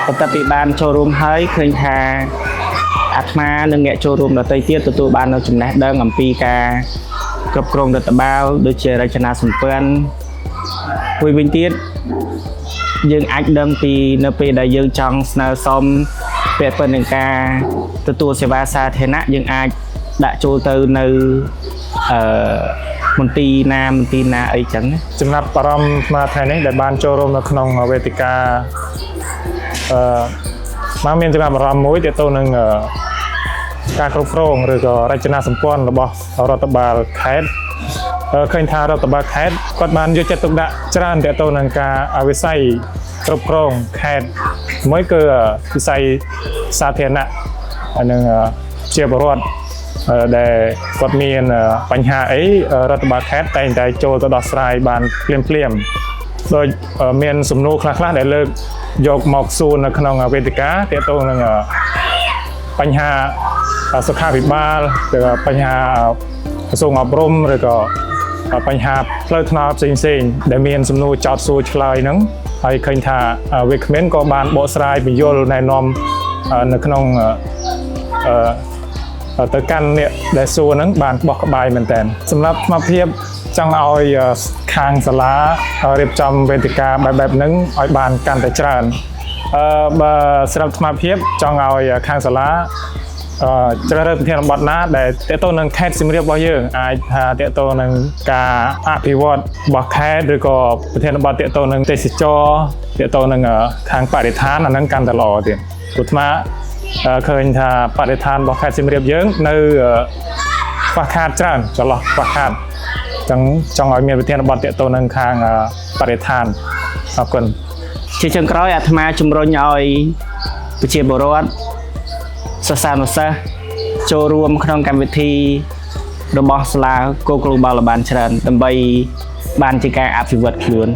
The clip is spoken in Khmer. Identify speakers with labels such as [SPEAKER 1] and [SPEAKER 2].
[SPEAKER 1] បន្ទាប់ពីបានចូលរួមហើយឃើញថាអាត្មានិងអ្នកចូលរួមដទៃទៀតទទួលបាននូវចំណេះដឹងអំពីការគ្រប់គ្រងរដ្ឋបាលដូចជារចនាសម្ព័ន្ធមួយវិញទៀតយើងអាចដឹងពីនៅពេលដែលយើងចង់ស្នើសុំពាក់ព័ន្ធនឹងការទទួលសេវាសាធារណៈយើងអាចដាក់ចូលទៅនៅមន្ទីរណាអីចឹង
[SPEAKER 2] ចំណាប់អារម្មណ៍ស្មារតីនេះដែលបានចូលរួមនៅក្នុងវេទិកាមកមានចំណាប់អារម្មណ៍មួយទាក់ទងនឹងការគ្រប់គ្រងឬក៏រចនាសម្ព័ន្ធរបស់រដ្ឋបាលខេត្តឃើញថារដ្ឋបាលខេត្តគាត់បានយកចិត្តទុកដាក់ច្រើនទាក់ទងនឹងការវិស័យគ្រប់គ្រងខេត្តមួយគឺវិស័យសាធារណៈនិងជាពលរដ្ឋដែលគាត់មានបញ្ហាអីរដ្ឋបាលខេត្តតែងតែចូលទៅដោះស្រាយបានភ្លាមដោយមានសំណួរខ្លះៗដែលលើកយកមកសួរនៅក្នុងវេទិកាទាក់ទងនឹងបញ្ហាសុខាភិបាលឬក៏បញ្ហាក្រសួងអប់រំឬក៏បញ្ហាផ្លូវថ្នល់ផ្សេងៗដែលមានសំណួរចោទសួរឆ្លើយហ្នឹងហើយឃើញថាវាគ្មិនក៏បានបកស្រាយបញ្យលណែនាំនៅក្នុងទៅកាន់អ្នកដែលសួរហ្នឹងបានបោះក្បាយមែនតើសម្រាប់ស្មារតីចង់ឲ្យខាងសាលារៀបចំវេទិកាបែបហ្នឹងឲ្យបានកាន់តែច្រើនបើសម្រាប់ស្មារតីចង់ឲ្យខាងសាលាជ្រើសរើសប្រធានបទណាដែលតេតទៅនឹងខេត្តសៀមរាបរបស់យើងអាចថាតេតទៅនឹងការអភិវឌ្ឍរបស់ខេត្តឬក៏ប្រធានបទតេតទៅនឹងទេសចរតេតទៅនឹងខាងបរិស្ថានអាហ្នឹងកាន់តែល្អទៀតព្រោះអាឃើញថាបរិស្ថានរបស់ខេត្តសៀមរាបយើងនៅខ្វះខាតច្រើនចន្លោះខ្វះខាតចឹងចង់ឲ្យមានប្រធានបទតេតទៅនឹងខាងបរិស្ថានអរគុណ
[SPEAKER 1] ជាចុងក្រោយអាត្មាជំរុញឲ្យប្រជាពលរដ្ឋសិស្សានុសិស្សចូលរួមក្នុងកម្មវិធីរបស់សាលា Go Global បានច្រើនដើម្បីបានជាការអភិវឌ្ឍខ្លួន